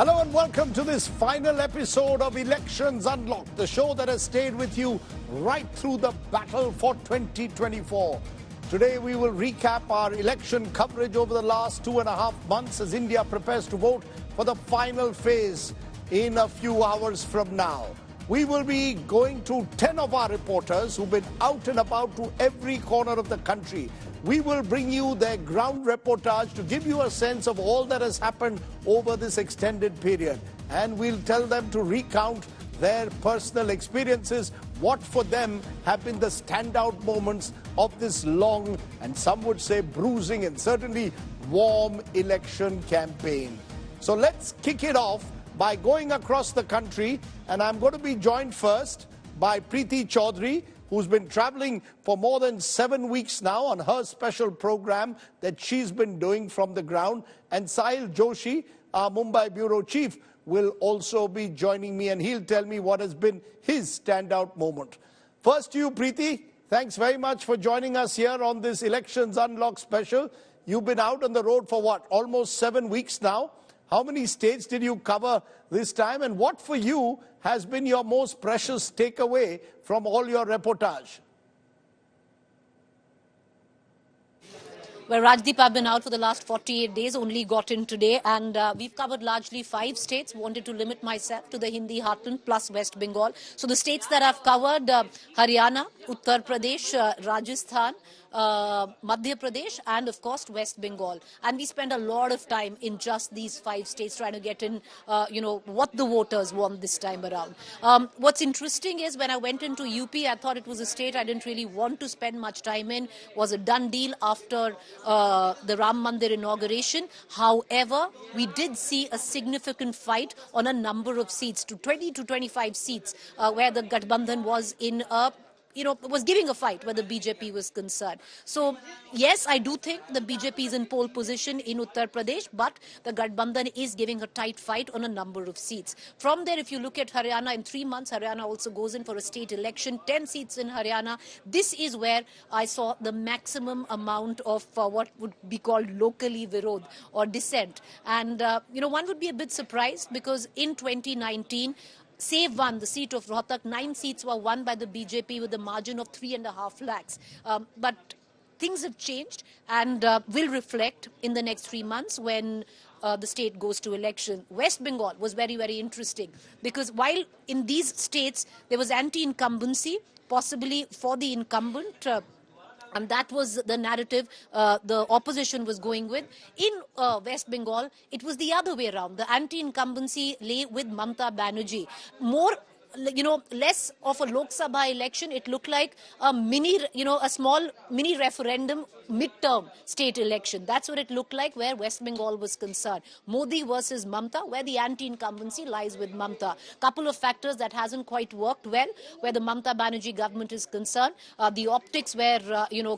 Hello and welcome to this final episode of Elections Unlocked, the show that has stayed with you right through the battle for 2024. Today we will recap our election coverage over the last 2.5 months as India prepares to vote for the final phase in a few hours from now. We will be going to 10 of our reporters who've been out and about to every corner of the country. We will bring you their ground reportage to give you a sense of all that has happened over this extended period. And we'll tell them to recount their personal experiences, what for them have been the standout moments of this long and some would say bruising and certainly warm election campaign. So let's kick it off by going across the country, and I'm going to be joined first by Preeti Chaudhary, who's been traveling for more than 7 weeks now on her special program that she's been doing from the ground. And Sahil Joshi, our Mumbai bureau chief, will also be joining me, and he'll tell me what has been his standout moment. First to you, Preeti. Thanks very much for joining us here on this Elections Unlocked special. You've been out on the road for what, almost 7 weeks now? How many states did you cover this time? And what for you has been your most precious takeaway from all your reportage? Well, Rajdeep, I've been out for the last 48 days, only got in today, and we've covered largely 5 states. Wanted to limit myself to the Hindi heartland plus West Bengal. So the states that I've covered, Haryana, Uttar Pradesh, Rajasthan, Madhya Pradesh, and of course West Bengal. And we spend a lot of time in just these 5 states trying to get in, what the voters want this time around. What's interesting is when I went into UP, I thought it was a state I didn't really want to spend much time in. Was a done deal after the Ram Mandir inauguration. However, we did see a significant fight on a number of seats, to 20 to 25 seats, where the Gathbandhan was in a was giving a fight where the BJP was concerned. So, yes, I do think the BJP is in pole position in Uttar Pradesh, but the Gathbandhan is giving a tight fight on a number of seats. From there, if you look at Haryana, in 3 months, Haryana also goes in for a state election, 10 seats in Haryana. This is where I saw the maximum amount of what would be called locally virod or dissent. And, one would be a bit surprised because in 2019, Save won the seat of Rohtak. 9 seats were won by the BJP with a margin of 3.5 lakhs. But things have changed and will reflect in the next 3 months when the state goes to election. West Bengal was very, very interesting because while in these states there was anti-incumbency, possibly for the incumbent, and that was the narrative the opposition was going with. In West Bengal, it was the other way around. The anti-incumbency lay with Mamata Banerjee. More, less of a Lok Sabha election. It looked like a small mini referendum midterm state election. That's what it looked like where West Bengal was concerned. Modi versus Mamata, where the anti-incumbency lies with Mamata. Couple of factors that hasn't quite worked well where the Mamata Banerjee government is concerned. The optics where,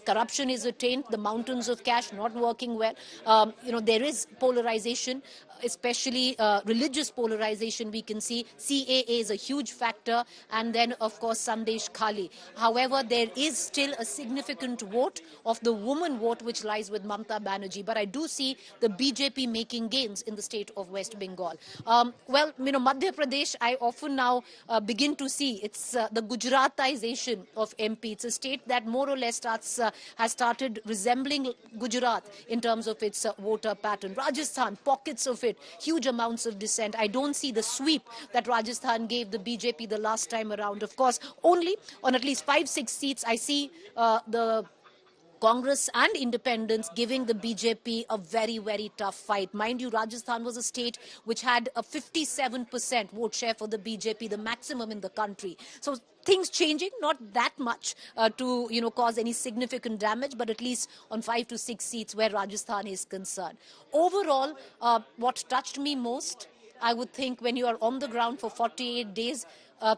corruption is attained, the mountains of cash not working well. There is polarization, especially religious polarization we can see. CAA is a huge factor, and then of course Sandesh Khali. However, there is still a significant vote of the woman vote which lies with Mamata Banerjee, but I do see the BJP making gains in the state of West Bengal. Madhya Pradesh, I often now begin to see it's the Gujaratization of MP. It's a state that more or less has started resembling Gujarat in terms of its voter pattern. Rajasthan, pockets of it, huge amounts of dissent. I don't see the sweep that Rajasthan gave the BJP the last time around. Of course, only on at least 5-6 seats, I see the Congress and independents giving the BJP a very, very tough fight. Mind you, Rajasthan was a state which had a 57% vote share for the BJP, the maximum in the country. So things changing, not that much to cause any significant damage, but at least on 5 to 6 seats where Rajasthan is concerned. Overall, what touched me most, I would think when you are on the ground for 48 days,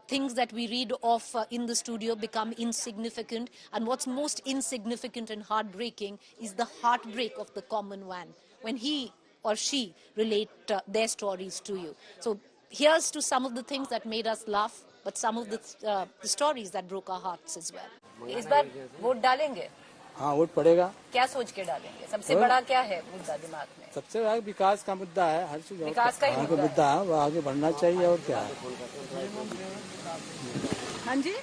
things that we read of in the studio become insignificant. And what's most insignificant and heartbreaking is the heartbreak of the common man when he or she relate their stories to you. So here's to some of the things that made us laugh, but some of the stories that broke our hearts as well. इस बार vote डालेंगे? हाँ vote पड़ेगा। क्या सोच के डालेंगे? सबसे बड़ा क्या है मुद्दा दिमाग में? सबसे बड़ा विकास का मुद्दा है, हर चीज विकास का ही मुद्दा है, वो आगे बढ़ना चाहिए और क्या है। हाँ जी,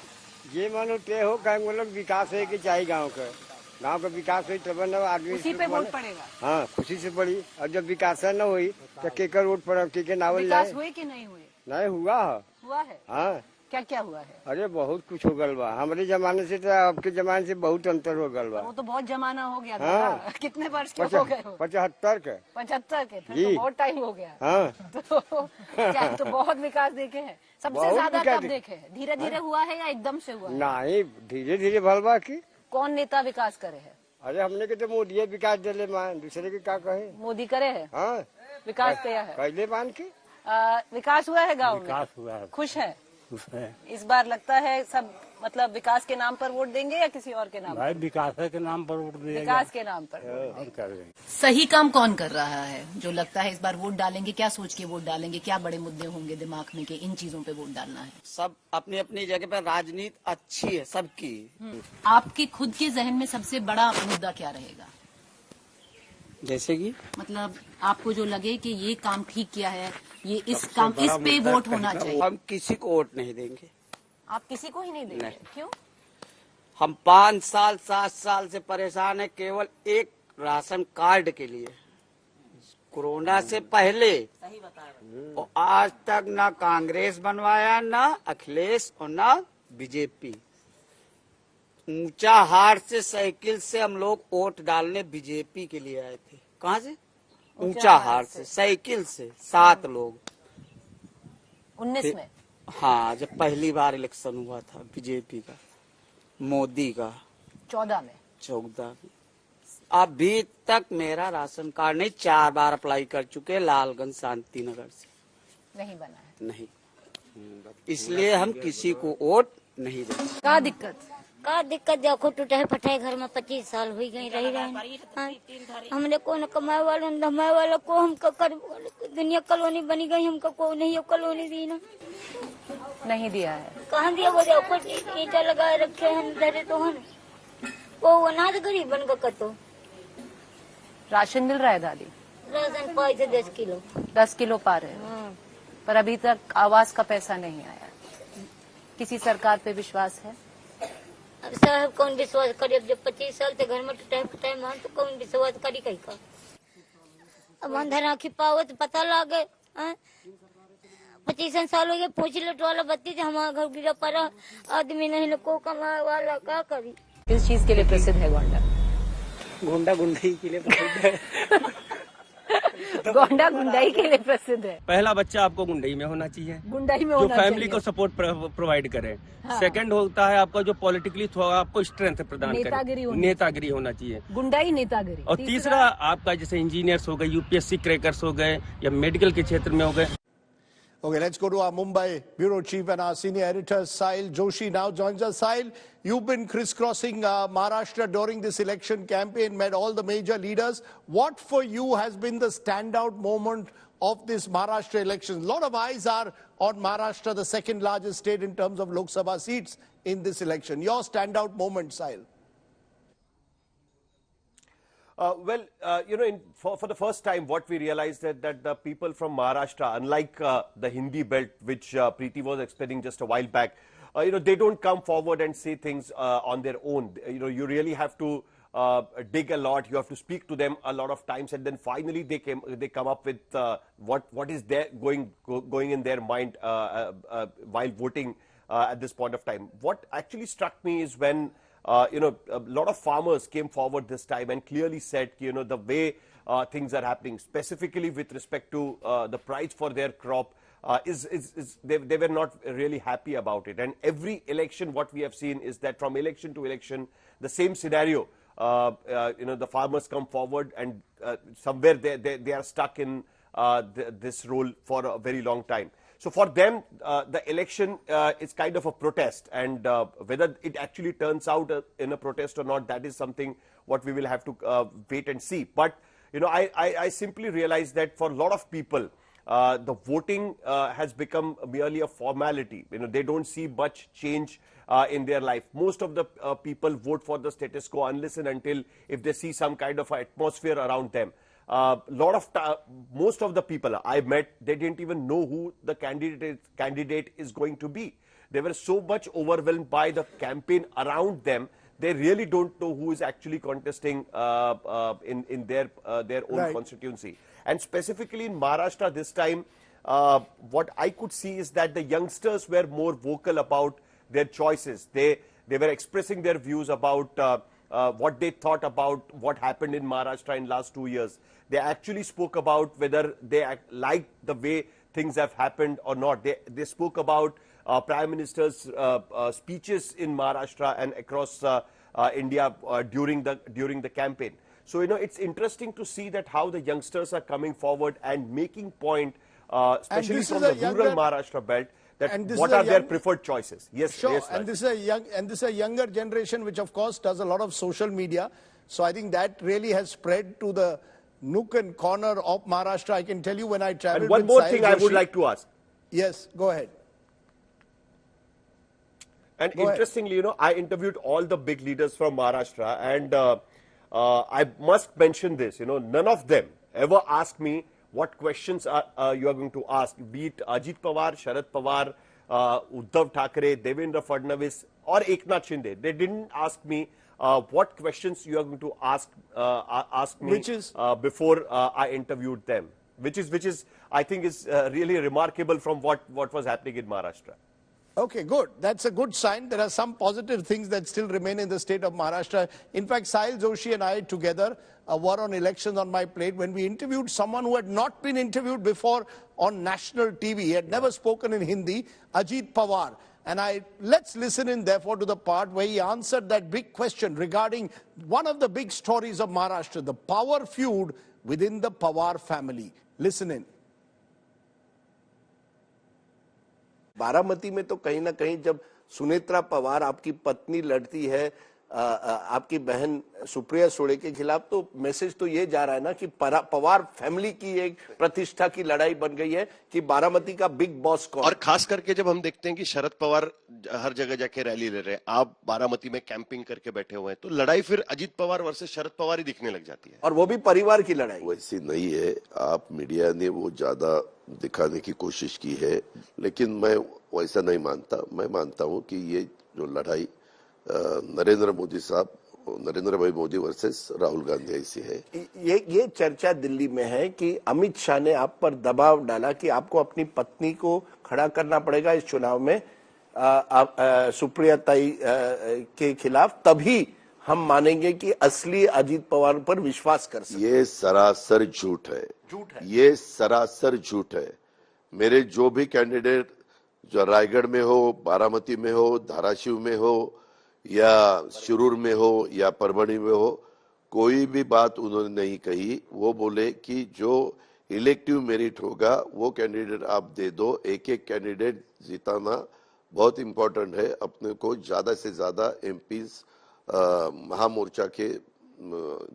ये मानो तय हो कहीं वो लोग विकास है कि चाहिए गांव का विकास हुई तब न आदमी उसी पे वोट पड़ेगा। हाँ खुशी से पड़ी। और जब विकास न हुई तो केकर वोट पड़ा के नावल विकास हुए कि नहीं हुए? नहीं हुआ है। हुआ है। हाँ क्या क्या हुआ है? अरे बहुत कुछ हो गल बा। हमारे जमाने से तो आपके जमाने से बहुत अंतर हो गल बा। वो तो बहुत जमाना हो गया था। हाँ। कितने वर्ष के हो गए हो? 75 के। 75 के थे जी। तो बहुत टाइम हो गया। हाँ तो क्या तो बहुत विकास देखे हैं? सबसे बहुत ज्यादा विकास कब देखे हैं? धीरे धीरे हुआ है या एकदम से हुआ है? नहीं धीरे धीरे भलवा की। कौन नेता विकास करे है? अरे हमने के तो मोदी विकास दिले मान दूसरे के क्या कहे। मोदी करे है? हाँ विकास किया है? कैले मान के विकास हुआ है गाँव में? विकास हुआ है, खुश है? खुश है। इस बार लगता है सब मतलब विकास के नाम पर वोट देंगे या किसी और के नाम पर? भाई विकास के नाम पर वोट दिया विकास के नाम पर। और क्या करेंगे। सही काम कौन कर रहा है जो लगता है इस बार वोट डालेंगे? क्या सोच के वोट डालेंगे? क्या बड़े मुद्दे होंगे दिमाग में कि इन चीजों पे वोट डालना है? सब अपनी अपनी जगह पर राजनीति अच्छी है सबकी। आपके खुद के जहन में सबसे बड़ा मुद्दा क्या रहेगा? जैसे कि मतलब आपको जो लगे कि ये काम ठीक किया है, ये इस काम इस पे वोट होना चाहिए। हम किसी को वोट नहीं देंगे। आप किसी को ही नहीं देंगे? नहीं। क्यों? हम 5 साल 7 साल से परेशान है केवल एक राशन कार्ड के लिए। कोरोना से पहले और आज तक ना कांग्रेस बनवाया, ना अखिलेश और ना बीजेपी। ऊंचा हार से साइकिल से हम लोग वोट डालने बीजेपी के लिए आए थे। कहाँ से? ऊंचा हार से साइकिल से 7 लोग। 19 में? हाँ, जब पहली बार इलेक्शन हुआ था बीजेपी का, मोदी का 14 में? 14 में। अभी तक मेरा राशन कार्ड नहीं, 4 बार अप्लाई कर चुके लालगंज शांति नगर से, नहीं बना है। नहीं। इसलिए हम किसी को वोट नहीं देंगे। क्या दिक्कत? का दिक्कत देखो टूटे फटे घर में 25 साल हो गई रही रहे। हमने को न कमाए वाला न धमाए वाला को हम कर दुनिया कॉलोनी बनी गई, हमको को नहीं कॉलोनी दी ना। नहीं दिया है? कहाँ दिया? वो देखो ईटा लगाए रखे हैं धरे तो हम वो अनाज गरीब बन का कतो। राशन मिल रहा है दादी? राशन पाए थे 10 किलो। 10 किलो पा रहे हैं, पर अभी तक आवास का पैसा नहीं आया। किसी सरकार पे विश्वास है? अब साहब कौन विश्वास करे? अब जब 25 साल से घर में टूटे फटे मान तो कौन विश्वास करी कहीं का? अब अंधर आँखी पाओ तो पता लागे। 25 साल हो गए पूछ लट वाला बत्ती थे हमारा घर गिरा पड़ा, आदमी नहीं को कमाए वाला क्या करी? किस चीज के लिए प्रसिद्ध है गोंडा? गोंडा गुंडई के लिए प्रसिद्ध है। गोंडा गुंडाई के लिए प्रसिद्ध है। पहला बच्चा आपको गुंडई में होना चाहिए, गुंडाई में जो होना फैमिली चाहिए। को सपोर्ट प्रोवाइड करे। हाँ। सेकंड होता है आपका जो पॉलिटिकली थोड़ा आपको स्ट्रेंथ प्रदान नेतागिरी करे, होनी नेतागिरी होना चाहिए। गुंडाई नेतागिरी। और तीसरा आपका जैसे इंजीनियर्स हो गए, यूपीएससी क्रैकर्स हो गए या मेडिकल के क्षेत्र में हो गए। Okay, let's go to our Mumbai bureau chief and our senior editor, Sahil Joshi, now joins us. Sahil, you've been crisscrossing Maharashtra during this election campaign, met all the major leaders. What for you has been the standout moment of this Maharashtra election? A lot of eyes are on Maharashtra, the second largest state in terms of Lok Sabha seats in this election. Your standout moment, Sahil? For the first time, what we realized that the people from Maharashtra, unlike the Hindi belt, which Preeti was explaining just a while back, they don't come forward and say things on their own. You really have to dig a lot. You have to speak to them a lot of times, and then finally they come up with what is there going in their mind while voting at this point of time. What actually struck me is when a lot of farmers came forward this time and clearly said, the way things are happening, specifically with respect to the price for their crop, they were not really happy about it. And every election, what we have seen is that from election to election, the same scenario. The farmers come forward and somewhere they are stuck in this role for a very long time. So for them, the election is kind of a protest, and whether it actually turns out in a protest or not, that is something what we will have to wait and see. But I simply realize that for a lot of people, the voting has become merely a formality. They don't see much change in their life. Most of the people vote for the status quo unless and until if they see some kind of atmosphere around them. Most of the people I met, they didn't even know who the candidate is going to be. They were so much overwhelmed by the campaign around them. They really don't know who is actually contesting in their own constituency. And specifically in Maharashtra this time, what I could see is that the youngsters were more vocal about their choices. They were expressing their views about what they thought about what happened in Maharashtra in last 2 years. They actually spoke about whether they liked the way things have happened or not. They spoke about Prime Minister's speeches in Maharashtra and across India during the campaign. So, it's interesting to see that how the youngsters are coming forward and making point, especially from the rural Maharashtra belt, that what are their preferred choices. Yes, sure. Yes, and this is a younger generation which, of course, does a lot of social media. So I think that really has spread to the nook and corner of Maharashtra. I can tell you when I traveled. And one more thing I would like to ask. Yes, go ahead. And interestingly, I interviewed all the big leaders from Maharashtra, and I must mention this, none of them ever asked me what questions you are going to ask, be it Ajit Pawar, Sharad Pawar, Uddhav Thackeray, Devendra Fadnavis, or Eknath Shinde. They didn't ask me what questions you are going to ask me before I interviewed them, which is I think is really remarkable from what was happening in Maharashtra. Okay, good. That's a good sign. There are some positive things that still remain in the state of Maharashtra. In fact, Sahil Joshi and I together were on Elections on My Plate when we interviewed someone who had not been interviewed before on national TV. He had never spoken in Hindi, Ajit Pawar. And let's listen in, therefore, to the part where he answered that big question regarding one of the big stories of Maharashtra, the power feud within the Pawar family. Listen in. Baramati में तो कहीं ना कहीं जब सुनेत्रा पवार आपकी पत्नी लड़ती है आपकी बहन सुप्रिया सुळे के खिलाफ, तो मैसेज तो ये जा रहा है ना कि पवार फैमिली की एक प्रतिष्ठा की लड़ाई बन गई है कि बारामती का बिग बॉस कौन। और खास करके जब हम देखते हैं कि शरद पवार हर जगह जाके रैली ले रहे हैं, आप बारामती में कैंपिंग करके बैठे हुए हैं, तो लड़ाई फिर अजीत पवार वर्सेस शरद पवार ही दिखने लग जाती है, और वो भी परिवार की लड़ाई। वैसी नहीं है, आप मीडिया ने वो ज्यादा दिखाने की कोशिश की है, लेकिन मैं वैसा नहीं मानता। मैं मानता हूं कि ये जो लड़ाई नरेंद्र मोदी साहब, नरेंद्र भाई मोदी वर्सेस राहुल गांधी ऐसी है। ये चर्चा दिल्ली में है कि अमित शाह ने आप पर दबाव डाला कि आपको अपनी पत्नी को खड़ा करना पड़ेगा इस चुनाव में सुप्रिया ताई के खिलाफ, तभी हम मानेंगे कि असली अजीत पवार पर विश्वास कर सकते। ये सरासर झूठ है, ये सरासर झूठ है। मेरे जो भी कैंडिडेट जो रायगढ़ में हो, बारामती में हो, धाराशिव में हो, या शिरूर में हो, या परभणी में हो, कोई भी बात उन्होंने नहीं कही। वो बोले कि जो इलेक्टिव मेरिट होगा वो कैंडिडेट आप दे दो, एक एक कैंडिडेट जिताना बहुत इंपॉर्टेंट है, अपने को ज्यादा से ज्यादा एमपीज महामोर्चा के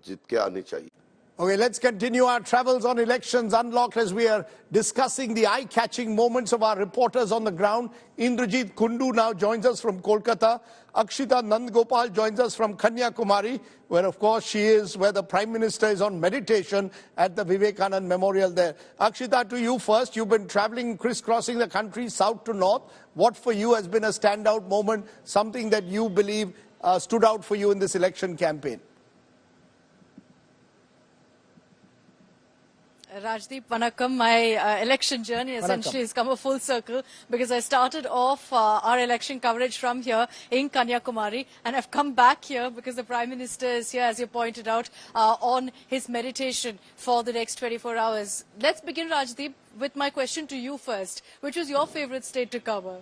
जीत के आने चाहिए। Okay, let's continue our travels on Elections Unlocked as we are discussing the eye-catching moments of our reporters on the ground. Indrajit Kundu now joins us from Kolkata. Akshita Nandgopal joins us from Kanyakumari, where of course she is, where the Prime Minister is on meditation at the Vivekanand Memorial there. Akshita, to you first. You've been traveling, crisscrossing the country, south to north. What for you has been a standout moment, something that you believe stood out for you in this election campaign? Rajdeep, Vanakkam, my election journey essentially has come a full circle because I started off our election coverage from here in Kanyakumari, and I've come back here because the Prime Minister is here, as you pointed out, on his meditation for the next 24 hours. Let's begin, Rajdeep, with my question to you first. Which was your favorite state to cover?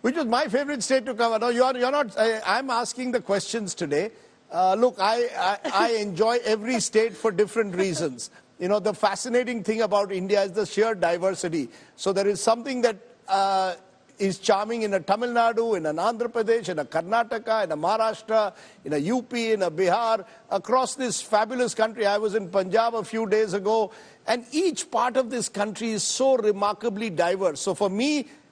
Which was my favorite state to cover? No, you're not. I'm asking the questions today. Look, I enjoy every state for different reasons. You know, the fascinating thing about India is the sheer diversity. So there is something that is charming in a Tamil Nadu, in an Andhra Pradesh, in a Karnataka, in a Maharashtra, in a UP, in a Bihar, across this fabulous country. I was in Punjab a few days ago, And each part of this country is so remarkably diverse. So for me,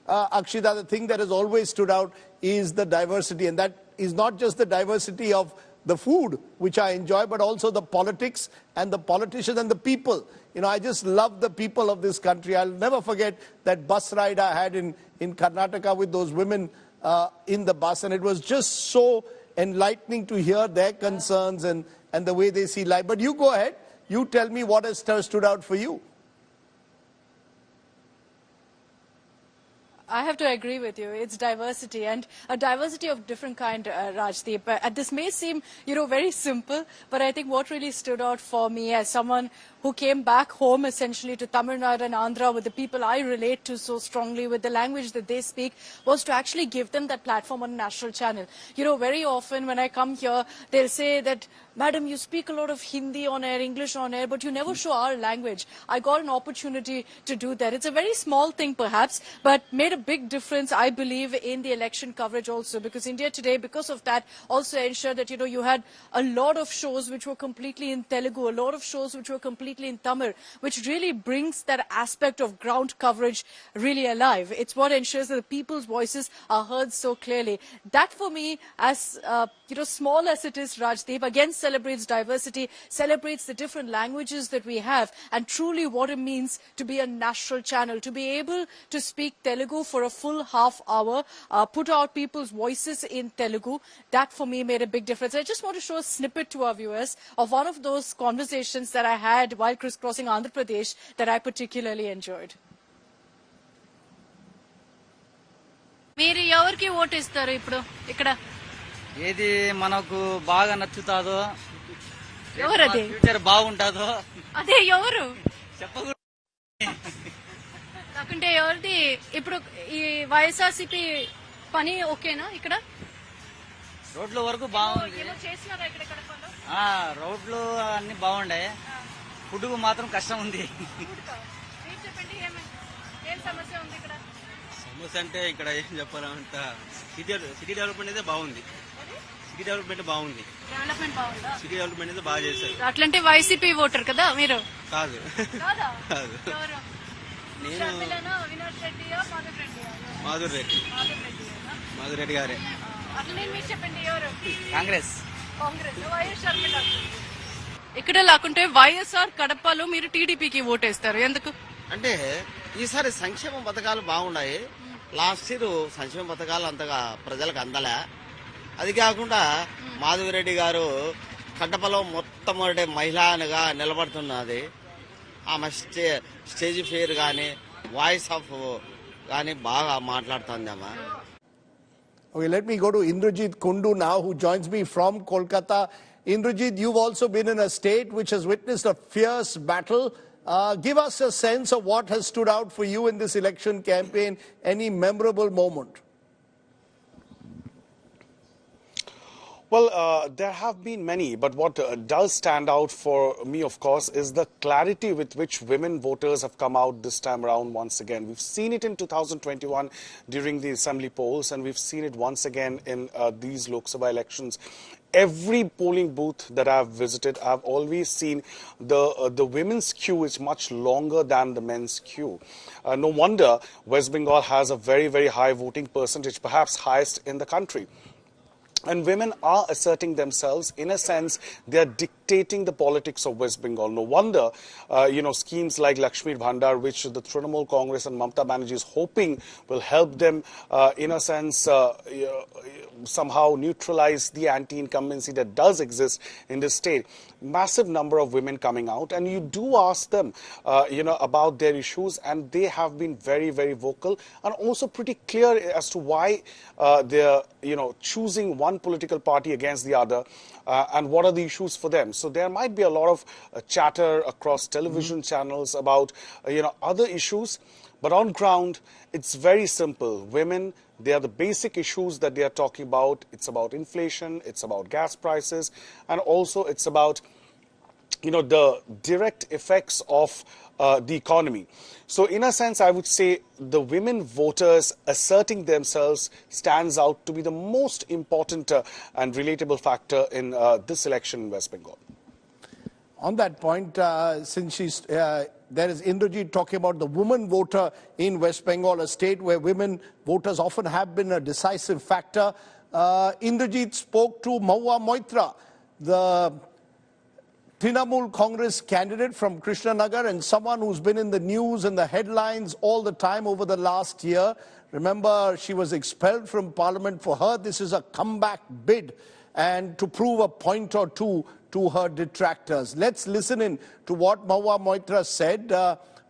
Akshita, the thing that has always stood out is the diversity. And that is not just the diversity of the food, which I enjoy, but also the politics and the politicians and the people. You know, I just love the people of this country. I'll never forget that bus ride I had in Karnataka with those women in the bus. And it was just so enlightening to hear their concerns and the way they see life. But you go ahead. You tell me what has stood out for you. I have to agree with you. It's diversity, and a diversity of different kind, Rajdeep. This may seem, very simple, but I think what really stood out for me as someone who came back home essentially to Tamil Nadu and Andhra with the people I relate to so strongly, with the language that they speak, was to actually give them that platform on a national channel. Very often when I come here, they'll say that, Madam, you speak a lot of Hindi on air, English on air, but you never show our language. I got an opportunity to do that. It's a very small thing perhaps, but made a big difference, I believe, in the election coverage also, because India Today, because of that, also ensured that, you had a lot of shows which were completely in Telugu, a lot of shows which were completely in Tamil, which really brings that aspect of ground coverage really alive. It's what ensures that the people's voices are heard so clearly. That for me, as small as it is, Rajdeep, again celebrates diversity, celebrates the different languages that we have, and truly what it means to be a national channel, to be able to speak Telugu for a full half hour, put out people's voices in Telugu. That for me made a big difference. I just want to show a snippet to our viewers of one of those conversations that I had while crisscrossing Andhra Pradesh that I particularly enjoyed. మీరు ఎవరికి vote ఇస్తారు ఇప్పుడు ఇక్కడ? ఏది మనకు బాగా నచ్చుతాదో, ఎవరది future బాగుంటాదో అదే ఎవరు చెప్పకూడదు. కాకుంటే ఎవరిది ఇప్పుడు ఈ వైఎస్ఆర్సీపీ పని ఓకేనా? ఇక్కడ రోడ్ల వరకు బాగుంది, చేసినారా ఇక్కడ కడపలో? రోడ్లు అన్ని బాగుండాయి, ఫుడ్ మాత్రం కష్టం ఉంది. చెప్పండి, ఏం సమస్య ఉంది ఇక్కడ? సమస్య అంటే ఇక్కడ ఏం చెప్పాలంట, సిటీ డెవలప్మెంట్ అయితే బాగుంది. సిటీ డెవలప్మెంట్ బాగుంది. సిటీ డెవలప్మెంట్ అయితే బాగా చేశారు. అట్లంటే వైసీపీ ఓటర్ కదా మీరు? కాదు, నేను మాధుర్ రెడ్డి గారే. కాంగ్రెస్. ఇక్కడ లేకుంటే వైఎస్ఆర్ కడపలో మీరు టీడీపీకి ఓటేస్తారు, ఎందుకు అంటే ఈసారి సంక్షేమ పథకాలు బాగున్నాయి. లాస్ట్ ఇయర్ సంక్షేమ పథకాలు అంతగా ప్రజలకు అందలే. అది కాకుండా మాధవిరెడ్డి గారు కడపలో మొట్టమొదటి మహిళగా నిలబడుతున్నది. ఆమె స్టేజ్ ఫేర్ కానీ వాయిస్ ఆఫ్ కానీ బాగా మాట్లాడుతుంది ఆమె. Okay, let me go to Indrajit Kundu now, who joins me from Kolkata. Indrajit, you've also been in a state which has witnessed a fierce battle. Give us a sense of what has stood out for you in this election campaign, any memorable moment. Well, there have been many, but what does stand out for me, of course, is the clarity with which women voters have come out this time around once again. We've seen it in 2021 during the assembly polls, and we've seen it once again in these Lok Sabha elections. Every polling booth that I've visited, I've always seen the women's queue is much longer than the men's queue. No wonder West Bengal has a very, very high voting percentage, perhaps highest in the country. And women are asserting themselves. In a sense, they are dictating the politics of West Bengal. No wonder, schemes like Lakshmi Bhandar, which the Trinamool Congress and Mamata Banerjee is hoping will help them, in a sense, somehow neutralize the anti-incumbency that does exist in this state. Massive number of women coming out, and you do ask them, about their issues, and they have been very, very vocal and also pretty clear as to why they're, choosing one political party against the other, and what are the issues for them. So there might be a lot of chatter across television channels about, other issues, but on ground, it's very simple. Women, they are the basic issues that they are talking about. It's about inflation, it's about gas prices, and also it's about, the direct effects of the economy. So in a sense, I would say the women voters asserting themselves stands out to be the most important and relatable factor in this election in West Bengal. On that point, since she's there is Indrajit talking about the woman voter in West Bengal, a state where women voters often have been a decisive factor. Indrajit spoke to Mahua Moitra, the Trinamool Congress candidate from Krishnanagar and someone who's been in the news and the headlines all the time over the last year. Remember, she was expelled from parliament. For her, this is a comeback bid and to prove a point or two to her detractors. Let's listen in to what Mahua Moitra said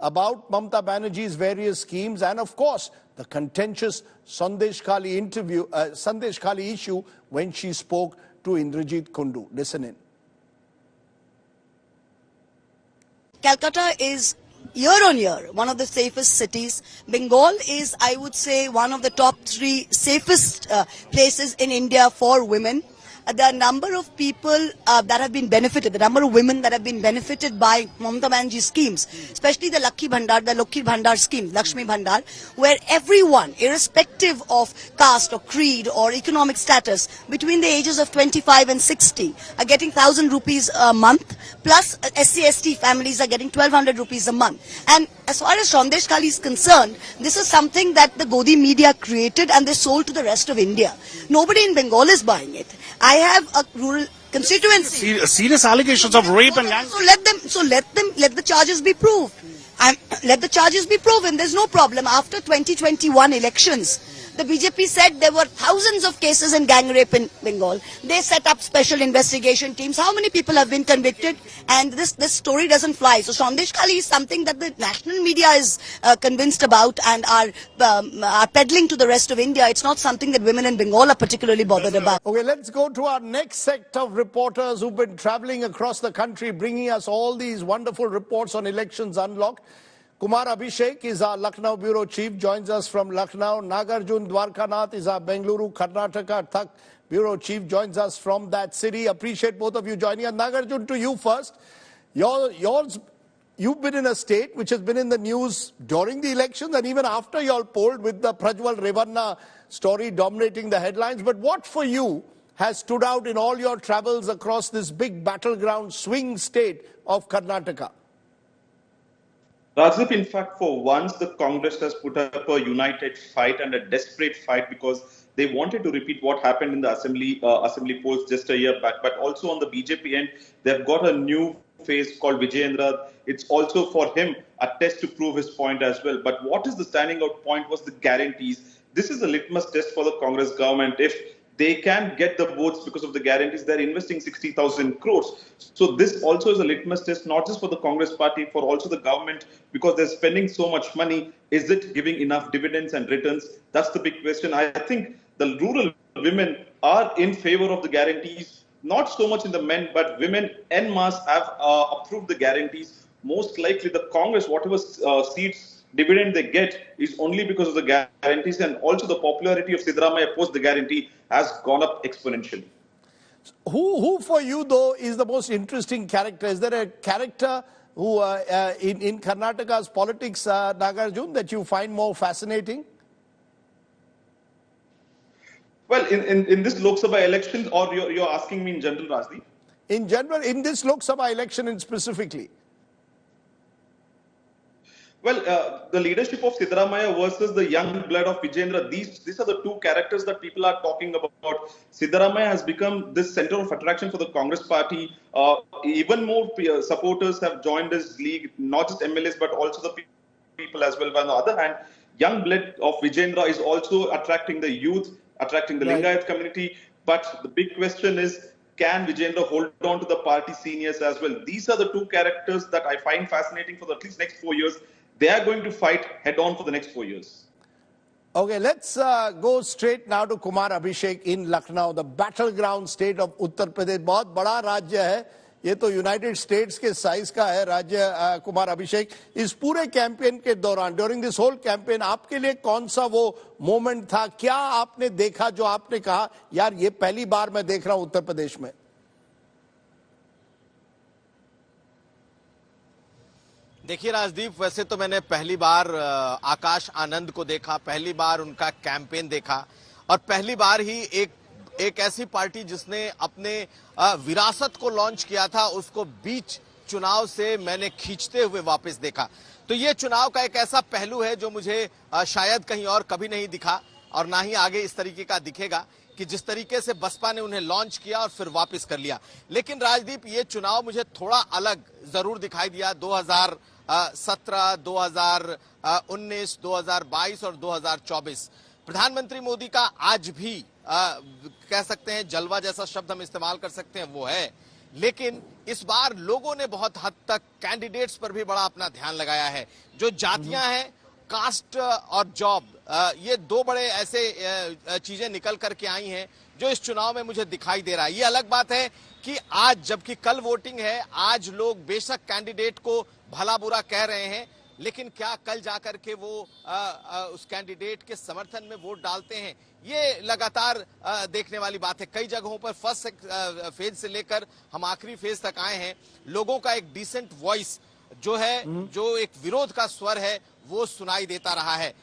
about Mamata Banerjee's various schemes and, of course, the contentious Sandesh Khali issue when she spoke to Indrajit Kundu. Listen in. Calcutta is year on year one of the safest cities. Bengal is, I would say, one of the top 3 safest places in India for women. The number of people that have been benefited, the number of women that have been benefited by Mamata Banerjee schemes, especially the Lakshmi Bhandar scheme, Lakshmi Bhandar, where everyone, irrespective of caste or creed or economic status, between the ages of 25 and 60 are getting 1,000 rupees a month, plus SC/ST families are getting 1,200 rupees a month. And as far as Sandesh Khali is concerned, this is something that the Godi media created and they sold to the rest of India. Nobody in Bengal is buying it. I have a rural constituency. Serious allegations of rape and gang. Let the charges be proved. Let the charges be proven. There's no problem. After 2021 elections, the BJP said there were thousands of cases in gang rape in Bengal. They set up special investigation teams. How many people have been convicted? And this story doesn't fly. So Sandesh Khali is something that the national media is convinced about and are peddling to the rest of India. It's not something that women in Bengal are particularly bothered about. Okay, let's go to our next set of reporters who've been traveling across the country, bringing us all these wonderful reports on Elections Unlocked. Kumar Abhishek is our Lucknow bureau chief, joins us from Lucknow. Nagarjun Dwarkanath is our Bengaluru, Karnataka Thak bureau chief, joins us from that city. Appreciate both of you joining us. Nagarjun, to you first. You've been in a state which has been in the news during the elections and even after you all polled, with the Prajwal Revanna story dominating the headlines. But what for you has stood out in all your travels across this big battleground swing state of Karnataka? Rajdeep, in fact, for once, the Congress has put up a united fight and a desperate fight because they wanted to repeat what happened in the assembly polls just a year back. But also on the BJP end, they've got a new face called Vijayendra. It's also for him a test to prove his point as well. But what is the standing out point was the guarantees. This is a litmus test for the Congress government. If they can get the votes because of the guarantees, they're investing 60,000 crores. So this also is a litmus test, not just for the Congress party, for also the government, because they're spending so much money. Is it giving enough dividends and returns? That's the big question. I think the rural women are in favor of the guarantees, not so much in the men, but women en masse have approved the guarantees. Most likely the Congress, whatever seats dividend they get is only because of the guarantees, and also the popularity of Siddaramaiah post the guarantee has gone up exponentially. Who for you, though, is the most interesting character? Is there a character who in Karnataka's politics, Nagarjun, that you find more fascinating? Well, in this Lok Sabha election, or you're asking me in general, Rajdeep? In general, in this Lok Sabha election in specifically. Well, the leadership of Siddaramaiah versus the young blood of Vijayendra, these are the two characters that people are talking about. Siddaramaiah has become this center of attraction for the Congress party. Even more supporters have joined his league, not just MLAs, but also the people as well. But on the other hand, young blood of Vijayendra is also attracting the youth, attracting the Lingayat community. But the big question is, can Vijayendra hold on to the party seniors as well? These are the two characters that I find fascinating for at least next 4 years. They are going to fight head on for the next 4 years. Okay, let's go straight now to Kumar Abhishek in Lucknow, the battleground state of Uttar Pradesh. बहुत बड़ा राज्य है, ये तो United states के size का है राज्य. कुमार अभिषेक, इस पूरे कैंपेन के दौरान, ड्यूरिंग दिस होल कैंपेन, आपके लिए कौन सा वो मोमेंट था? क्या आपने देखा जो आपने कहा यार ये पहली बार मैं देख रहा हूं उत्तर प्रदेश में? देखिए राजदीप, वैसे तो मैंने पहली बार आकाश आनंद को देखा, पहली बार उनका कैंपेन देखा, और पहली बार ही एक ऐसी पार्टी जिसने अपने विरासत को लॉन्च किया था, उसको बीच चुनाव से मैंने खींचते हुए वापस देखा। तो ये चुनाव का एक ऐसा पहलू है जो मुझे शायद कहीं और कभी नहीं दिखा और ना ही आगे इस तरीके का दिखेगा कि जिस तरीके से बसपा ने उन्हें लॉन्च किया और फिर वापस कर लिया। लेकिन राजदीप, ये चुनाव मुझे थोड़ा अलग जरूर दिखाई दिया 2017, 2019, 2022 और 2024। प्रधानमंत्री मोदी का आज भी कह सकते हैं जलवा जैसा शब्द हम इस्तेमाल कर सकते हैं वो है, लेकिन इस बार लोगों ने बहुत हद तक कैंडिडेट्स पर भी बड़ा अपना ध्यान लगाया है। जो जातियां हैं, कास्ट और जॉब, ये दो बड़े ऐसे चीजें निकल करके आई हैं जो इस चुनाव में मुझे दिखाई दे रहा है। ये अलग बात है कि आज, जबकि कल वोटिंग है, आज लोग बेशक कैंडिडेट को भला बुरा कह रहे हैं, लेकिन क्या कल जाकर के वो उस कैंडिडेट के समर्थन में वोट डालते हैं, ये लगातार देखने वाली बात है। कई जगहों पर फर्स्ट फेज से लेकर हम आखिरी फेज तक आए हैं, लोगों का एक डिसेंट वॉइस जो है, जो एक विरोध का स्वर है, वो सुनाई देता रहा है।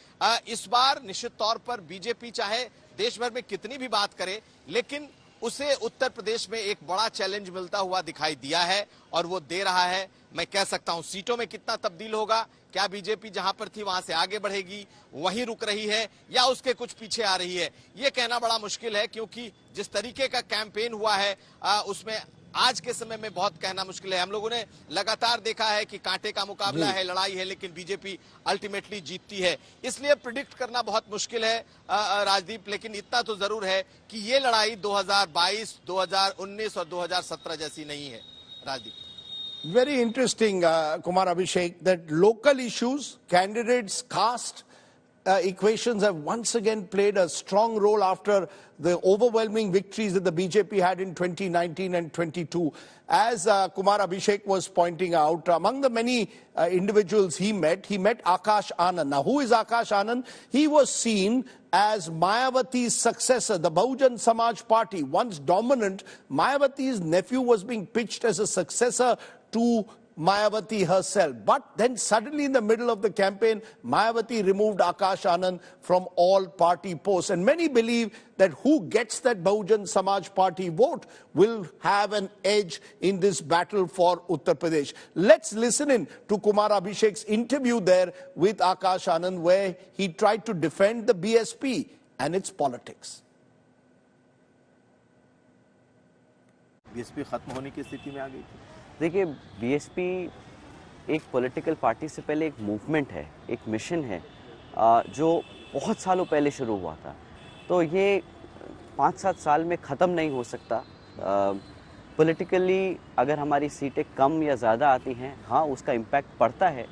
इस बार निश्चित तौर पर बीजेपी चाहे देश भर में कितनी भी बात करे, लेकिन उसे उत्तर प्रदेश में एक बड़ा चैलेंज मिलता हुआ दिखाई दिया है और वो दे रहा है। मैं कह सकता हूं सीटों में कितना तब्दील होगा, क्या बीजेपी जहां पर थी वहां से आगे बढ़ेगी, वहीं रुक रही है या उसके कुछ पीछे आ रही है, ये कहना बड़ा मुश्किल है, क्योंकि जिस तरीके का कैंपेन हुआ है उसमें आज के समय में बहुत कहना मुश्किल है। हम लोगों ने लगातार देखा है कि कांटे का मुकाबला है, लड़ाई है, लेकिन बीजेपी अल्टीमेटली जीतती है। इसलिए प्रिडिक्ट करना बहुत मुश्किल है राजदीप, लेकिन इतना तो जरूर है कि ये लड़ाई 2022, 2019 और 2017 जैसी नहीं है। Rajdeep, very interesting, Kumar Abhishek, that local issues, candidates, caste equations have once again played a strong role after the overwhelming victories that the BJP had in 2019 and 22. As Kumar Abhishek was pointing out, among the many individuals he met Akash Anand. Now, who is Akash Anand? He was seen as Mayawati's successor, the Bahujan Samaj Party. Once dominant, Mayawati's nephew was being pitched as a successor to Mayawati herself. But then suddenly in the middle of the campaign, Mayawati removed Akash Anand from all party posts. And many believe that who gets that Bahujan Samaj Party vote will have an edge in this battle for Uttar Pradesh. Let's listen in to Kumar Abhishek's interview there with Akash Anand, where he tried to defend the BSP and its politics. BSP खत्म होने की स्थिति में आ गई थी। देखिए, BSP एक political party से पहले एक मूवमेंट है, एक मिशन है जो बहुत सालों पहले शुरू हुआ था। तो ये 5-7 साल में ख़त्म नहीं हो सकता। पॉलिटिकली अगर हमारी सीटें कम या ज़्यादा आती हैं, हाँ, उसका इम्पैक्ट पड़ता है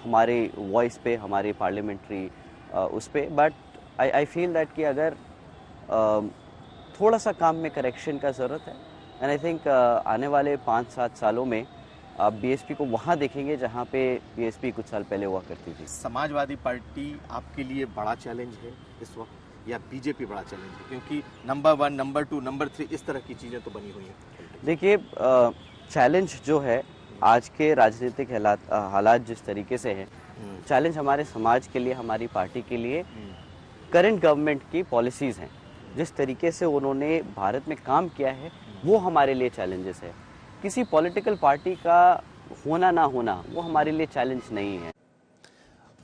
हमारे वॉइस पे, हमारे पार्लियामेंट्री उस पे। बट आई फील दैट कि अगर थोड़ा सा काम में करेक्शन का ज़रूरत है, एंड आई थिंक आने वाले 5-7 सालों में आप बीएसपी को वहाँ देखेंगे जहाँ पे बीएसपी कुछ साल पहले हुआ करती थी। समाजवादी पार्टी आपके लिए बड़ा चैलेंज है इस वक्त, या बीजेपी बड़ा चैलेंज है? क्योंकि नंबर 1, नंबर 2, नंबर 3 इस तरह की चीज़ें तो बनी हुई हैं। देखिए, चैलेंज जो है आज के राजनीतिक हालात जिस तरीके से हैं, चैलेंज हमारे समाज के लिए, हमारी पार्टी के लिए करंट गवर्नमेंट की पॉलिसीज़ हैं। जिस तरीके से उन्होंने भारत में काम किया है वो हमारे लिए चैलेंजेस है। किसी पॉलिटिकल पार्टी का होना ना होना वो हमारे लिए चैलेंज नहीं है।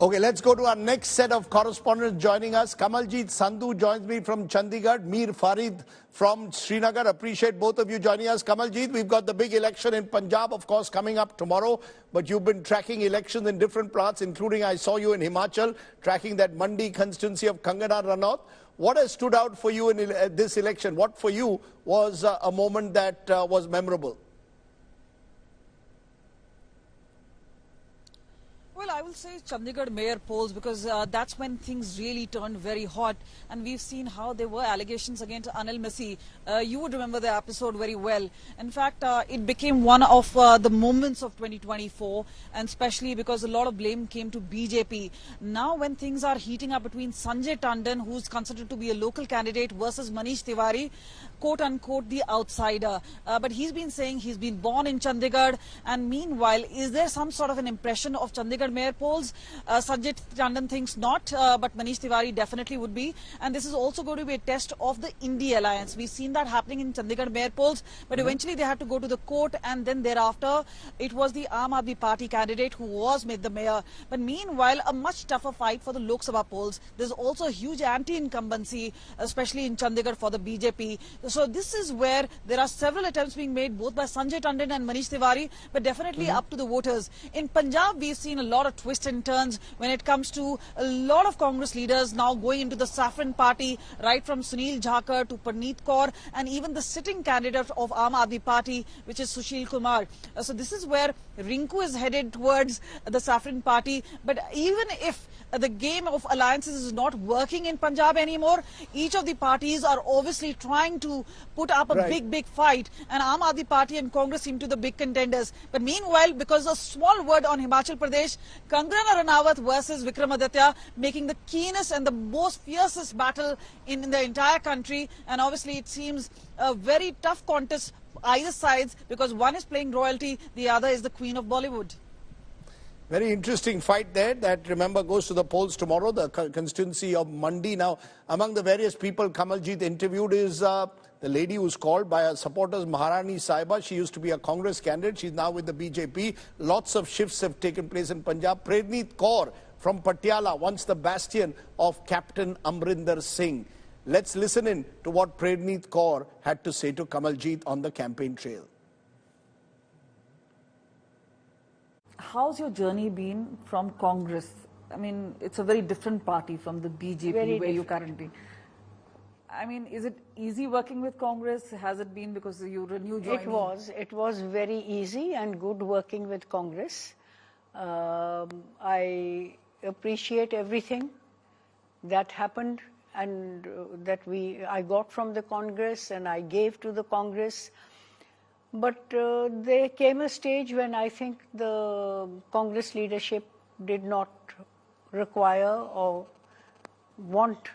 Okay, let's go to our next set of correspondents joining us. Kamaljeet Sandhu joins me from Chandigarh. Mir Farid from Srinagar. Appreciate both of you joining us. Kamaljeet, we've got the big election in Punjab, of course, coming up tomorrow. But you've been tracking elections in different parts, including I saw you in Himachal, tracking that Mandi constituency of Kangana Ranaut. What has stood out for you in this election? What for you was a moment that was memorable? Well, I will say Chandigarh mayor polls, because that's when things really turned very hot, and we've seen how there were allegations against Anil Messi. You would remember the episode very well. In fact, it became one of the moments of 2024, and especially because a lot of blame came to BJP. Now when things are heating up between Sanjay Tandon, who's considered to be a local candidate, versus Manish Tiwari, quote-unquote the outsider. But he's been saying he's been born in Chandigarh, and meanwhile, is there some sort of an impression of Chandigarh mayor mayor polls. Sanjay Tandon thinks not, but Manish Tiwari definitely would be. And this is also going to be a test of the Indie Alliance. We've seen that happening in Chandigarh mayor polls, but eventually they had to go to the court, and then thereafter it was the Aam Aadmi Party candidate who was made the mayor. But meanwhile, a much tougher fight for the Lok Sabha polls. There's also a huge anti-incumbency, especially in Chandigarh for the BJP. So this is where there are several attempts being made both by Sanjay Tandon and Manish Tiwari, but definitely up to the voters. In Punjab, we've seen a lot of twists and turns when it comes to a lot of Congress leaders now going into the Saffron Party, right from Sunil Jhakar to Parneet Kaur, and even the sitting candidate of Aam Aadmi Party, which is Sushil Kumar. So this is where Rinku is headed towards the Saffron Party. But even if the game of alliances is not working in Punjab anymore, each of the parties are obviously trying to put up a big fight, and Aam Aadmi Party and Congress seem to be the big contenders. But meanwhile, because a small word on Himachal Pradesh, Kangana Ranawat versus Vikramaditya making the keenest and the most fiercest battle in the entire country, and obviously it seems a very tough contest either sides, because one is playing royalty, the other is the Queen of Bollywood. Very interesting fight there that, remember, goes to the polls tomorrow, the constituency of Mandi. Now, among the various people Kamaljeet interviewed is the lady who's called by her supporters Maharani Saiba. She used to be a Congress candidate. She's now with the BJP. Lots of shifts have taken place in Punjab. Praneet Kaur from Patiala, once the bastion of Captain Amrinder Singh. Let's listen in to what Praneet Kaur had to say to Kamaljeet on the campaign trail. How's your journey been from Congress? I mean, it's a very different party from the BJP where you currently. I mean, is it easy working with Congress? Has it been because you're a new joinee? It was very easy and good working with Congress. I appreciate everything that happened and that I got from the Congress and I gave to the Congress. But there came a stage when I think the Congress leadership did not require or want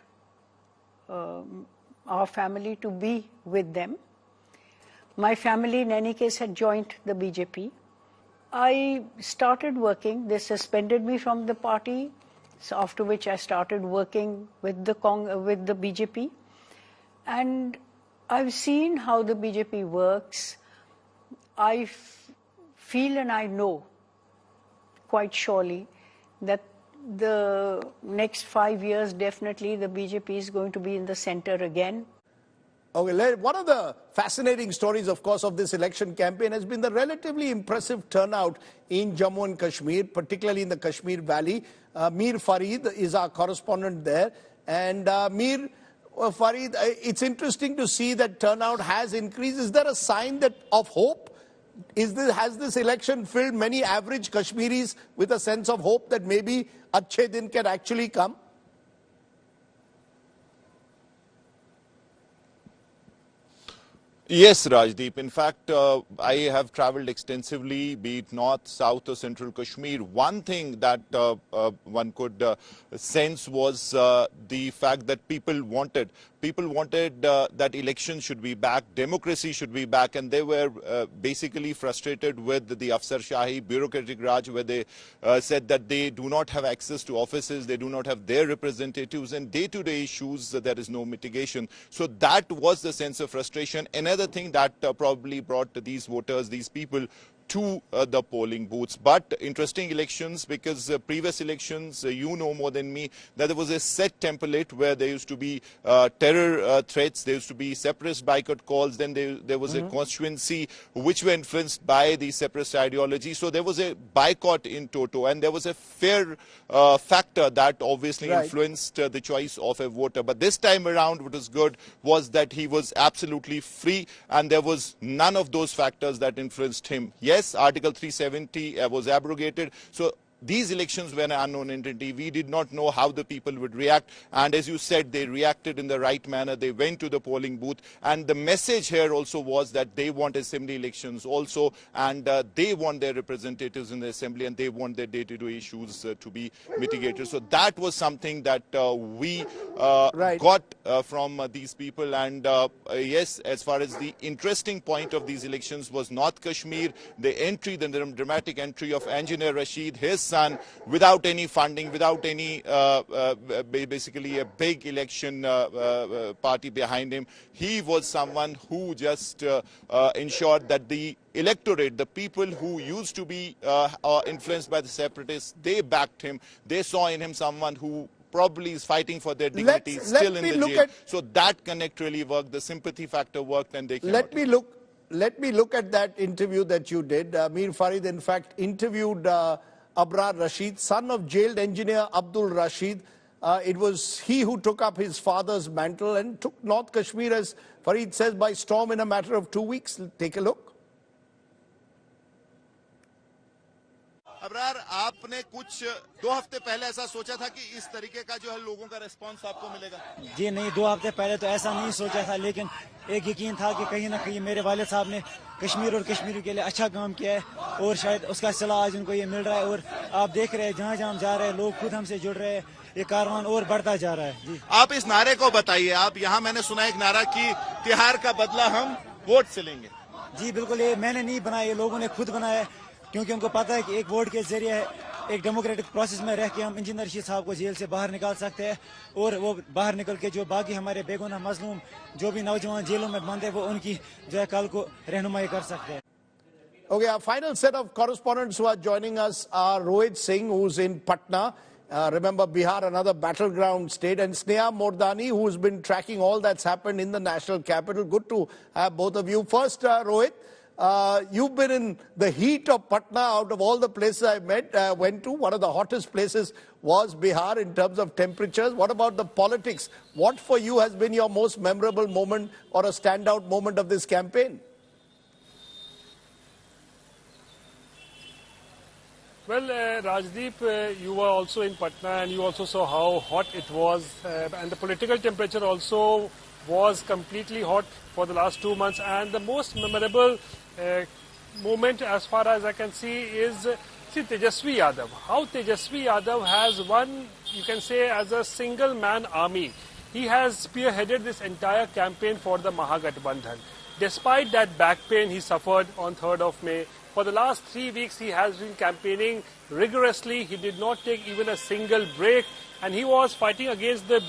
our family to be with them. My family, in any case, had joined the BJP. I started working. They suspended me from the party, so after which I started working with the BJP. And I've seen how the BJP works. I feel and I know quite surely that the next 5 years, definitely the BJP is going to be in the center again. Okay, one of the fascinating stories, of course, of this election campaign has been the relatively impressive turnout in Jammu and Kashmir, particularly in the Kashmir Valley. Mir Farid is our correspondent there. And Mir Farid, it's interesting to see that turnout has increased. Is there a sign of hope? Has this election filled many average Kashmiris with a sense of hope that maybe Achhe Din can actually come? Yes, Rajdeep. In fact, I have traveled extensively, be it north, south or central Kashmir. One thing that one could sense was the fact that people wanted that elections should be back, democracy should be back, and they were basically frustrated with the Afsarshahi bureaucratic Raj, where they said that they do not have access to offices, they do not have their representatives, and day-to-day issues, there is no mitigation. So that was the sense of frustration. Another thing that probably brought these voters, these people, to the polling booths. But interesting elections, because previous elections, you know more than me, that there was a set template where there used to be terror threats, there used to be separatist boycott calls, then there was a constituency which were influenced by the separatist ideology. So there was a boycott in toto, and there was a fear factor that obviously influenced the choice of a voter. But this time around, what was good was that he was absolutely free, and there was none of those factors that influenced him. Yes, Article 370 was abrogated. So these elections were an unknown entity. We did not know how the people would react. And as you said, they reacted in the right manner. They went to the polling booth. And the message here also was that they want assembly elections also. And they want their representatives in the assembly, and they want their day-to-day issues to be mitigated. So that was something that we got from these people. And yes, as far as the interesting point of these elections was North Kashmir, the dramatic entry of Engineer Rashid, his son, without any funding, without any basically a big election party behind him. He was someone who just ensured that the electorate, the people who used to be influenced by the separatists, they backed him. They saw in him someone who probably is fighting for their dignity, still in the jail. So that connect really worked. The sympathy factor worked, and they came Let me look at that interview that you did. Mir Farid, in fact, interviewed Abrar Rashid, son of jailed engineer Abdul Rashid. It was he who took up his father's mantle and took North Kashmir, as Farid says, by storm in a matter of 2 weeks. Take a look. Abrar, आपने कुछ 2 हफ्ते पहले ऐसा सोचा था कि इस तरीके का जो है लोगों का रिस्पांस आपको मिलेगा? जी नहीं, 2 हफ्ते पहले तो ऐसा नहीं सोचा था, लेकिन एक यकीन था कि कहीं ना कहीं मेरे वालिद साहब ने कश्मीर और कश्मीरी के लिए अच्छा काम किया है और शायद उसका सिला आज उनको ये मिल रहा है। और आप देख रहे हैं जहाँ जहाँ हम जा रहे हैं लोग खुद हमसे जुड़ रहे हैं, ये कारवान और बढ़ता जा रहा है। जी आप इस नारे को बताइए। आप यहाँ मैंने सुना एक नारा कि तिहार का बदला हम वोट से लेंगे। जी बिल्कुल, ये मैंने नहीं बनाया, ये लोगों ने खुद बनाया है, क्योंकि उनको पता है कि एक वोट के जरिए एक डेमोक्रेटिक प्रोसेस में रह के हम इंजीनियर रशीद साहब को जेल से बाहर निकाल सकते हैं और वो बाहर निकल के जो बाकी हमारे बेगुनाह मजलूम जो भी नौजवान जेलों में बंद है वो उनकी जो है कल को रहनुमाई कर सकते हैं। Okay, our final set of correspondents who are joining us are Rohit Singh, who's in Patna. Remember, Bihar, another battleground state, and Sneha Mordani, who's been tracking all that's happened in the national capital. Good to have both of you. First, Rohit, you've been in the heat of Patna. Out of all the places I went to, one of the hottest places was Bihar in terms of temperatures. What about the politics? What for you has been your most memorable moment or a standout moment of this campaign? Well, Rajdeep, you were also in Patna and you also saw how hot it was, and the political temperature also was completely hot for the last 2 months. And the most memorable moment, as far as I can see, is Tejasvi Yadav. How Tejasvi Yadav has won, you can say, as a single man army. He has spearheaded this entire campaign for the Mahagathbandhan. Despite that back pain he suffered on 3rd of May, for the last 3 weeks he has been campaigning rigorously. He did not take even a single break, and he was fighting against the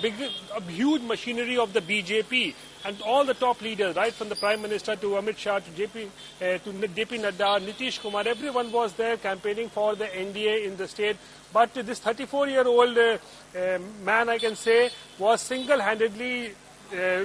huge machinery of the BJP and all the top leaders, right from the Prime Minister to Amit Shah to JP Nadda, Nitish Kumar. Everyone was there campaigning for the NDA in the state. But this 34-year-old man, I can say, was single-handedly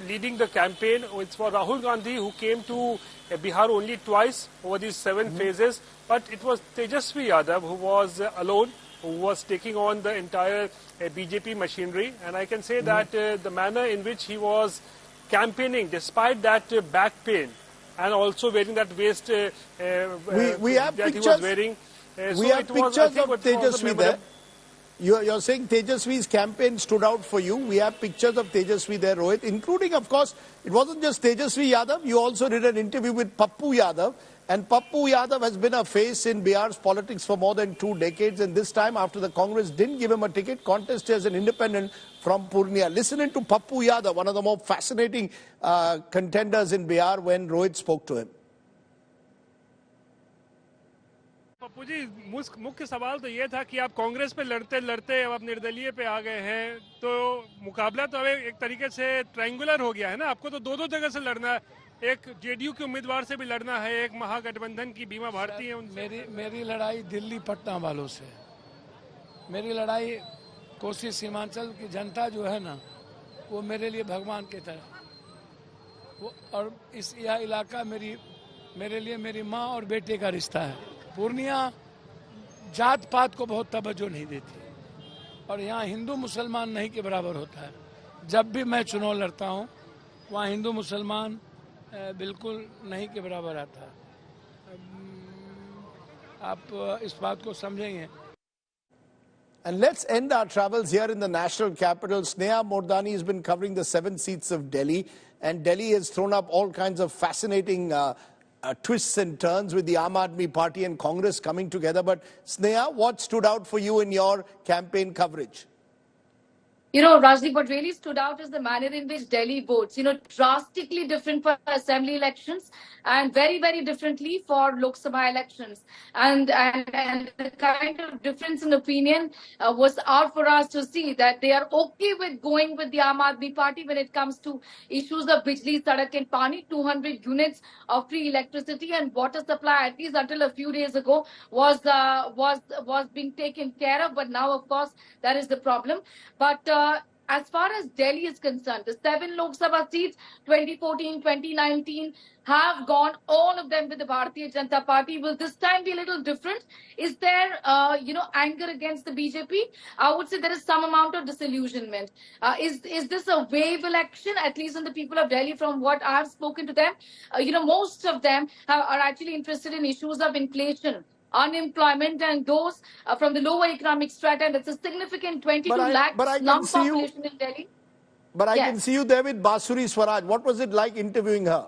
leading the campaign. It's for Rahul Gandhi, who came to Bihar only twice over these 7 phases. But it was Tejasvi Yadav who was alone, who was taking on the entire BJP machinery. And I can say that the manner in which he was campaigning, despite that back pain, and also wearing that waist we have that pictures, he was wearing. We have pictures of Tejasvi there. You're saying Tejasvi's campaign stood out for you. We have pictures of Tejasvi there, Rohit, including, of course, it wasn't just Tejasvi Yadav. You also did an interview with Pappu Yadav. And Pappu Yadav has been a face in Bihar's politics for more than 2 decades. And this time, after the Congress didn't give him a ticket, contested as an independent from Purnia. Listening to Pappu Yadav, one of the more fascinating contenders in Bihar, when Rohit spoke to him. Pappu ji, मुख्य सवाल तो ये था कि आप कांग्रेस पे लड़ते लड़ते अब आप निर्दलीय पे आ गए हैं, तो मुकाबला तो अब एक तरीके से ट्रायंगुलर हो गया है ना। आपको तो 2-2 जगह से लड़ना है, एक जेडीयू के उम्मीदवार से भी लड़ना है, एक महागठबंधन की बीमा भारती है उनसे। मेरी लड़ाई दिल्ली पटना वालों से, मेरी लड़ाई कोसी सीमांचल की जनता जो है ना, वो मेरे लिए भगवान की तरह वो, और यह इलाका मेरे लिए मेरी माँ और बेटे का रिश्ता है। पूर्णिया जात पात को बहुत तवज्जो नहीं देती और यहाँ हिंदू मुसलमान नहीं के बराबर होता है। जब भी मैं चुनाव लड़ता हूँ वहाँ हिंदू मुसलमान बिल्कुल नहीं के बराबर आता है। आप इस बात को समझेंगे। And let's end our travels here in the national capital. Sneha Mordani has been covering the 7 seats of Delhi, and Delhi has thrown up all kinds of fascinating twists and turns with the Aam Aadmi Party and Congress coming together. But Sneha, what stood out for you in your campaign coverage? You know, Rajdeep, what really stood out is the manner in which Delhi votes. You know, drastically different for assembly elections and very, very differently for Lok Sabha elections. And the kind of difference in opinion was out for us to see that they are okay with going with the Aam Aadmi Party when it comes to issues of Bijli, Sadak and Pani, 200 units of free electricity and water supply, at least until a few days ago, was being taken care of. But now, of course, that is the problem. But as far as Delhi is concerned, the 7 Lok Sabha seats, 2014, 2019, have gone, all of them with the Bharatiya Janata Party. Will this time be a little different? Is there, anger against the BJP? I would say there is some amount of disillusionment. Is this a wave election, at least in the people of Delhi, from what I've spoken to them? Most of them are actually interested in issues of inflation, unemployment, and those from the lower economic strata. And it's a significant 22 lakh slum population in Delhi. But I can see you there with Basuri Swaraj. What was it like interviewing her?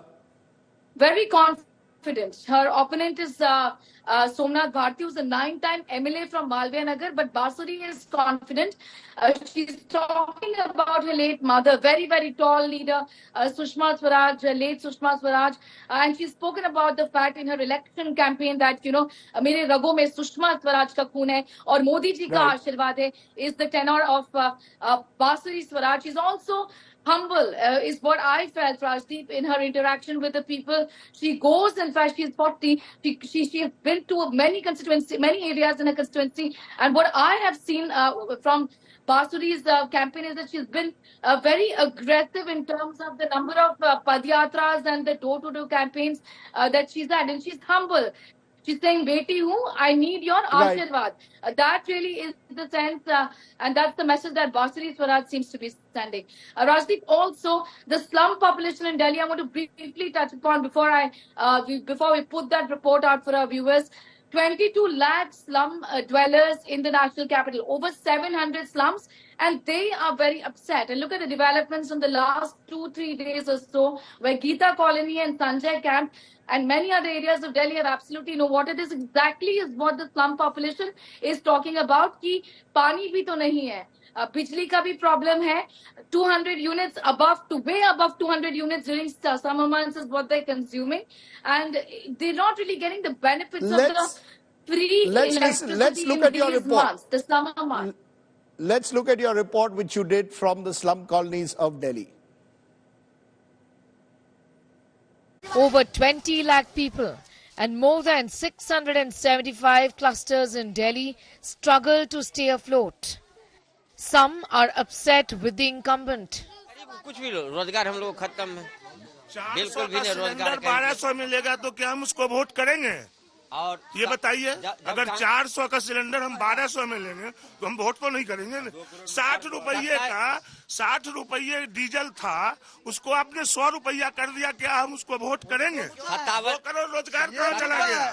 Very confident. Her opponent is Somnath Bharti, who's a 9-time MLA from Malviya Nagar, but Basuri is confident. She's talking about her late mother, very, very tall leader, Sushma Swaraj, late Sushma Swaraj, and she's spoken about the fact in her election campaign that, mere rago mein Sushma Swaraj ka khoon hai aur Modi ji ka aashirwad hai, is the tenor of Basuri Swaraj. She's also humble, is what I felt, Rajdeep, in her interaction with the people. She goes, in fact, she's 40. She has been to many areas in her constituency. And what I have seen from Basuri's campaign is that she's been very aggressive in terms of the number of padyatras and the door-to-door campaigns that she's had. And she's humble. She's saying, Beti hu, I need your Ashirwad. That really is the sense, and that's the message that Basuri Swaraj seems to be sending. Rajdeep, also, the slum population in Delhi, I want to briefly touch upon before we put that report out for our viewers. 22 lakh slum dwellers in the national capital, over 700 slums, and they are very upset. And look at the developments in the last 2-3 days or so, where Geeta Colony and Sanjay Camp and many other areas of Delhi have absolutely know what it is exactly is what the slum population is talking about. Ki pani bhi to nahi hai. Bijli ka bhi problem hai. 200 units way above 200 units during summer months is what they're consuming. And they're not really getting the benefits of the free electricity let's look at your report. Months, the summer months. Let's look at your report which you did from the slum colonies of Delhi. Over 20 lakh people and more than 675 clusters in Delhi struggle to stay afloat. Some are upset with the incumbent. कुछ भी रोजगार हम लोग खत्म है, बिल्कुल भी नहीं रोजगार। 1200 मिलेगा तो क्या हम उसको वोट करेंगे? और ये बताइए, अगर 400 का सिलेंडर हम 1200 में लेंगे तो हम वोट तो नहीं करेंगे। 60 रुपये डीजल था, उसको आपने 100 रुपया कर दिया, क्या हम उसको वोट करेंगे? 2 करोड़ रोजगार कहाँ चला गया?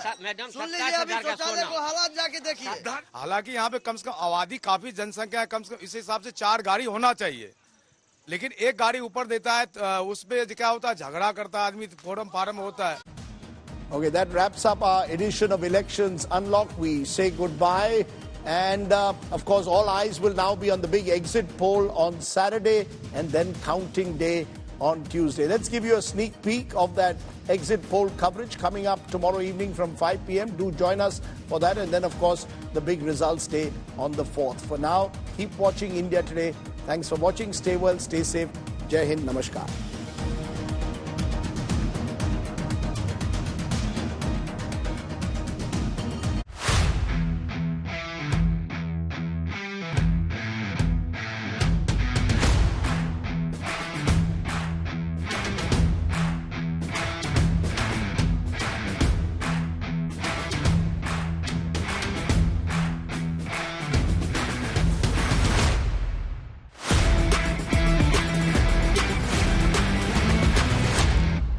हालात जाके देखिए। हालांकि यहाँ पे कम से कम आबादी काफी जनसंख्या है, कम से कम इस हिसाब से 4 गाड़ी होना चाहिए, लेकिन एक गाड़ी ऊपर देता है, उसपे क्या होता है, झगड़ा करता है आदमी, फार्म होता है। Okay, that wraps up our edition of Elections Unlocked. We say goodbye. And, of course, all eyes will now be on the big exit poll on Saturday and then counting day on Tuesday. Let's give you a sneak peek of that exit poll coverage coming up tomorrow evening from 5 p.m. Do join us for that. And then, of course, the big results day on the 4th. For now, keep watching India Today. Thanks for watching. Stay well, stay safe. Jai Hind. Namaskar.